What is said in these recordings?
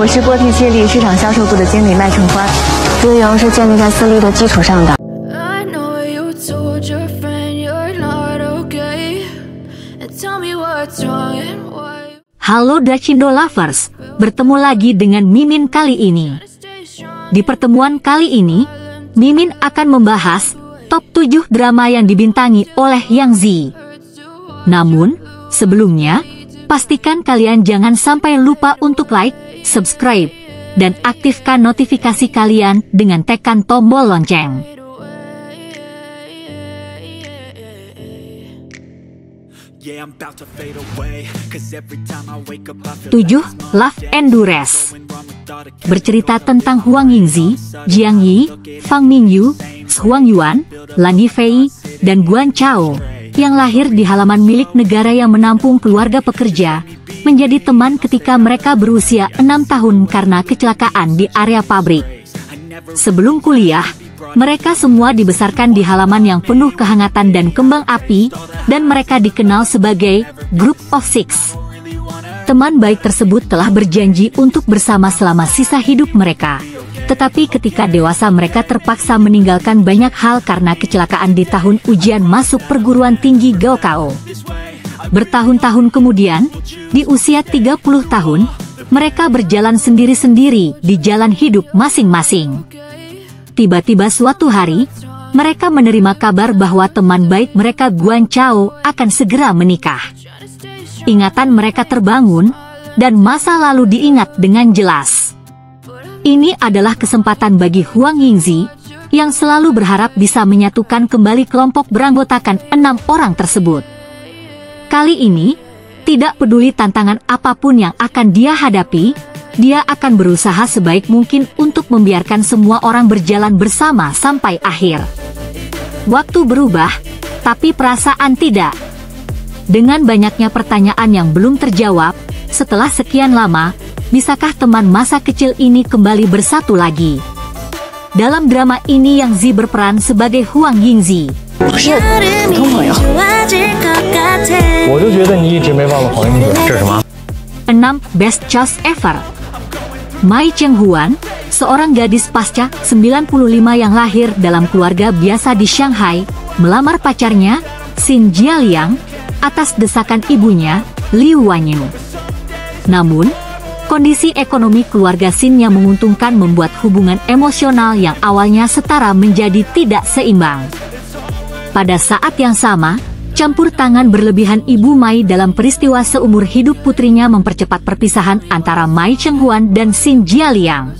我是剥皮接力市场销售部的经理麦成欢，资源是建立在私立的基础上的。 Halo Dachindo Lovers, bertemu lagi dengan Mimin kali ini. Di pertemuan kali ini, Mimin akan membahas top 7 drama yang dibintangi oleh Yang Z. Namun, sebelumnya, pastikan kalian jangan sampai lupa untuk like, subscribe, dan aktifkan notifikasi kalian dengan tekan tombol lonceng. 7. Love Endurance. Bercerita tentang Huang Yingzi, Jiang Yi, Fang Mingyu, Huang Yuan, Lan Yifei, dan Guan Chao yang lahir di halaman milik negara yang menampung keluarga pekerja, menjadi teman ketika mereka berusia 6 tahun karena kecelakaan di area pabrik. Sebelum kuliah, mereka semua dibesarkan di halaman yang penuh kehangatan dan kembang api, dan mereka dikenal sebagai Group of Six. Teman baik tersebut telah berjanji untuk bersama selama sisa hidup mereka. Tetapi ketika dewasa mereka terpaksa meninggalkan banyak hal karena kecelakaan di tahun ujian masuk perguruan tinggi Gaokao. Bertahun-tahun kemudian, di usia 30 tahun, mereka berjalan sendiri-sendiri di jalan hidup masing-masing. Tiba-tiba suatu hari, mereka menerima kabar bahwa teman baik mereka Guan Chao akan segera menikah. Ingatan mereka terbangun, dan masa lalu diingat dengan jelas. Ini adalah kesempatan bagi Huang Yingzi, yang selalu berharap bisa menyatukan kembali kelompok beranggotakan 6 orang tersebut. Kali ini, tidak peduli tantangan apapun yang akan dia hadapi, dia akan berusaha sebaik mungkin untuk membiarkan semua orang berjalan bersama sampai akhir. Waktu berubah, tapi perasaan tidak. Dengan banyaknya pertanyaan yang belum terjawab, setelah sekian lama, bisakah teman masa kecil ini kembali bersatu lagi? Dalam drama ini Yang Z berperan sebagai Huang Yingzi. 6. Best Choice Ever. Mai Chenghuan, seorang gadis pasca 95 yang lahir dalam keluarga biasa di Shanghai, melamar pacarnya, Xin Jialiang, atas desakan ibunya, Liu Wanyu. Namun, kondisi ekonomi keluarga Xin yang menguntungkan membuat hubungan emosional yang awalnya setara menjadi tidak seimbang. Pada saat yang sama, campur tangan berlebihan Ibu Mai dalam peristiwa seumur hidup putrinya mempercepat perpisahan antara Mai Chenghuan dan Xin Jialiang.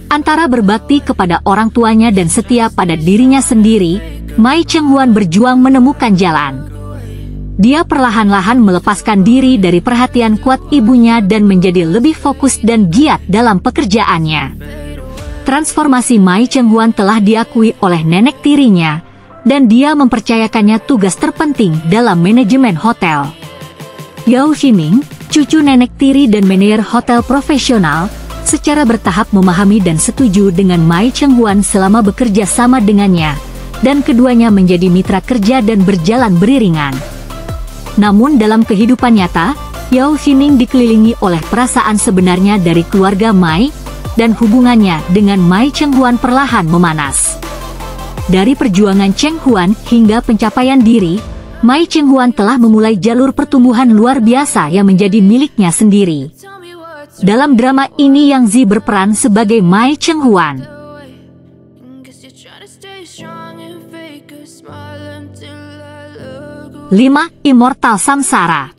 Antara berbakti kepada orang tuanya dan setia pada dirinya sendiri, Mai Chenghuan berjuang menemukan jalan. Dia perlahan-lahan melepaskan diri dari perhatian kuat ibunya dan menjadi lebih fokus dan giat dalam pekerjaannya. Transformasi Mai Chenghuan telah diakui oleh nenek tirinya, dan dia mempercayakannya tugas terpenting dalam manajemen hotel. Yao Ximing, cucu nenek tiri dan manajer hotel profesional, secara bertahap memahami dan setuju dengan Mai Chenghuan selama bekerja sama dengannya, dan keduanya menjadi mitra kerja dan berjalan beriringan. Namun dalam kehidupan nyata, Yao Ximing dikelilingi oleh perasaan sebenarnya dari keluarga Mai, dan hubungannya dengan Mai Chenghuan perlahan memanas. Dari perjuangan Chenghuan hingga pencapaian diri, Mai Chenghuan telah memulai jalur pertumbuhan luar biasa yang menjadi miliknya sendiri. Dalam drama ini Yang Z berperan sebagai Mai Chenghuan. 5. Immortal Samsara.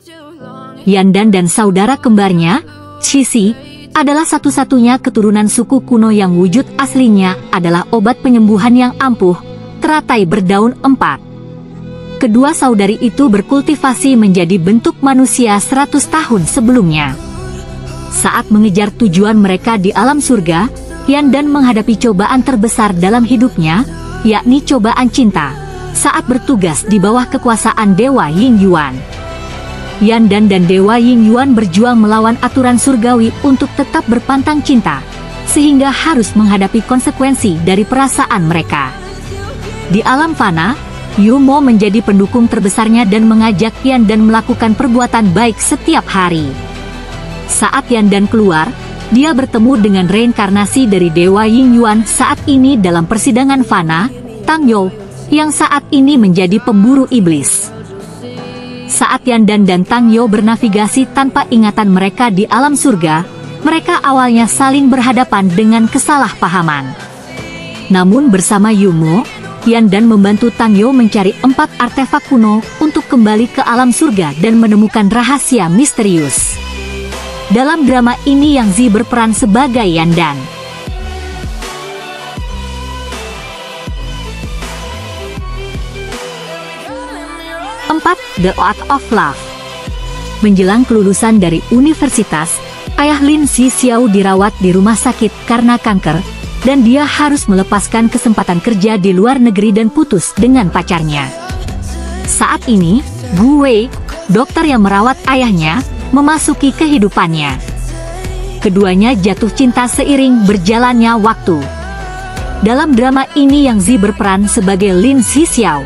Yandan dan saudara kembarnya, Shishi, adalah satu-satunya keturunan suku kuno yang wujud aslinya adalah obat penyembuhan yang ampuh, teratai berdaun 4. Kedua saudari itu berkultivasi menjadi bentuk manusia 100 tahun sebelumnya. Saat mengejar tujuan mereka di alam surga, Yandan menghadapi cobaan terbesar dalam hidupnya, yakni cobaan cinta, saat bertugas di bawah kekuasaan Dewa Ying Yuan. Yandan dan Dewa Ying Yuan berjuang melawan aturan surgawi untuk tetap berpantang cinta, sehingga harus menghadapi konsekuensi dari perasaan mereka. Di alam fana, Yu Mo menjadi pendukung terbesarnya dan mengajak Yandan melakukan perbuatan baik setiap hari. Saat Yandan keluar, dia bertemu dengan reinkarnasi dari Dewa Ying Yuan saat ini dalam persidangan fana, Tang You, yang saat ini menjadi pemburu iblis. Saat Yandan dan Tang You bernavigasi tanpa ingatan mereka di alam surga, mereka awalnya saling berhadapan dengan kesalahpahaman. Namun bersama Yumo, Yandan membantu Tang You mencari 4 artefak kuno untuk kembali ke alam surga dan menemukan rahasia misterius. Dalam drama ini Yang Zi berperan sebagai Yandan. 4. The Art of Love. Menjelang kelulusan dari universitas, ayah Lin Si Xiao dirawat di rumah sakit karena kanker, dan dia harus melepaskan kesempatan kerja di luar negeri dan putus dengan pacarnya. Saat ini, Gu Wei, dokter yang merawat ayahnya, memasuki kehidupannya. Keduanya jatuh cinta seiring berjalannya waktu. Dalam drama ini Yang Zi berperan sebagai Lin Si Xiao.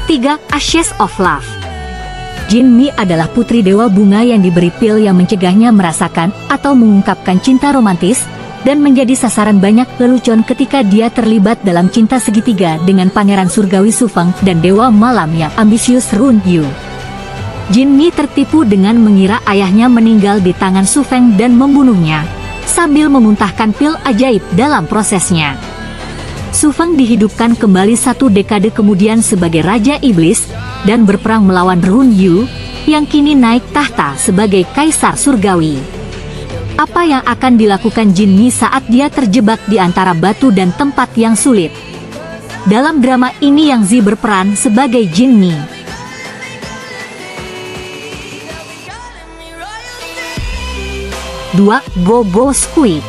3. Ashes of Love. Jin Mi adalah putri dewa bunga yang diberi pil yang mencegahnya merasakan atau mengungkapkan cinta romantis, dan menjadi sasaran banyak lelucon ketika dia terlibat dalam cinta segitiga dengan pangeran surgawi Su Feng dan dewa malam yang ambisius Run Yu. Jin Mi tertipu dengan mengira ayahnya meninggal di tangan Su Feng dan membunuhnya, sambil memuntahkan pil ajaib dalam prosesnya. Su Feng dihidupkan kembali 1 dekade kemudian sebagai Raja Iblis, dan berperang melawan Run Yu, yang kini naik tahta sebagai Kaisar Surgawi. Apa yang akan dilakukan Jin Mi saat dia terjebak di antara batu dan tempat yang sulit? Dalam drama ini Yang Zi berperan sebagai Jin Mi. 2. Go Go Squid.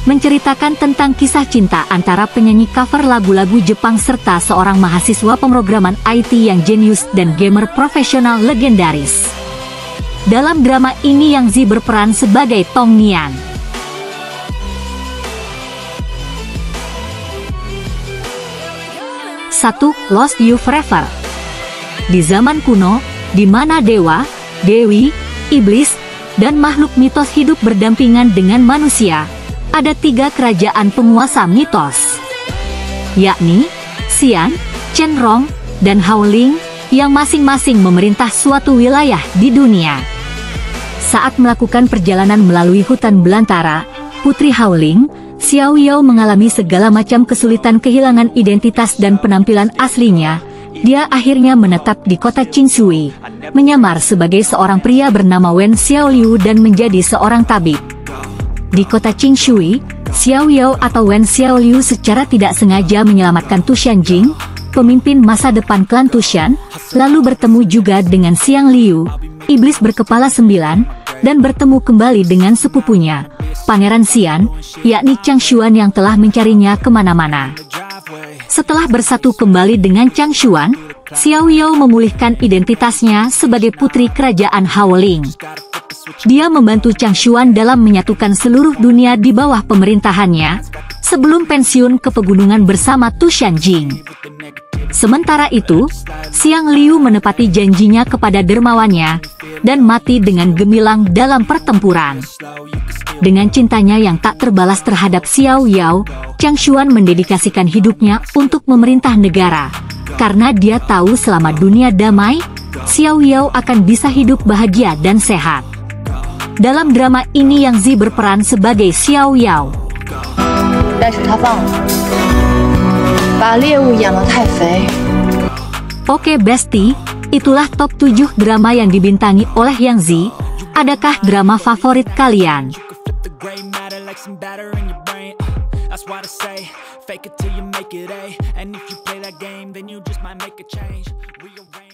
Menceritakan tentang kisah cinta antara penyanyi cover lagu-lagu Jepang serta seorang mahasiswa pemrograman IT yang jenius dan gamer profesional legendaris. Dalam drama ini Yang Zi berperan sebagai Tong Nian. 1. Lost You Forever. Di zaman kuno, di mana dewa, dewi, iblis, dan makhluk mitos hidup berdampingan dengan manusia, ada 3 kerajaan penguasa mitos, yakni Xian, Chenrong, dan Haoling, yang masing-masing memerintah suatu wilayah di dunia. Saat melakukan perjalanan melalui hutan belantara, Putri Haoling, Xiao Yao mengalami segala macam kesulitan kehilangan identitas dan penampilan aslinya. Dia akhirnya menetap di kota Qingshui, menyamar sebagai seorang pria bernama Wen Xiaoliu dan menjadi seorang tabib. Di kota Qingshui, Xiao Yao atau Wen Xiaoliu secara tidak sengaja menyelamatkan Tu Shanjing, pemimpin masa depan klan Tushan, lalu bertemu juga dengan Xiang Liu, iblis berkepala 9, dan bertemu kembali dengan sepupunya, Pangeran Xian, yakni Chang Xuan yang telah mencarinya kemana-mana. Setelah bersatu kembali dengan Chang Xuan, Xiao Yao memulihkan identitasnya sebagai putri kerajaan Haoling. Dia membantu Chang Xuan dalam menyatukan seluruh dunia di bawah pemerintahannya, sebelum pensiun ke pegunungan bersama Tu Shanjing. Sementara itu, Xiang Liu menepati janjinya kepada dermawannya, dan mati dengan gemilang dalam pertempuran. Dengan cintanya yang tak terbalas terhadap Xiao Yao, Chang Xuan mendedikasikan hidupnya untuk memerintah negara, karena dia tahu selama dunia damai, Xiao Yao akan bisa hidup bahagia dan sehat. Dalam drama ini Yang Zi berperan sebagai Xiao Yao. Oke Besti, itulah top 7 drama yang dibintangi oleh Yang Zi. Adakah drama favorit kalian? That's why I say, fake it till you make it A. And if you play that game, then you just might make a change. Rearrange.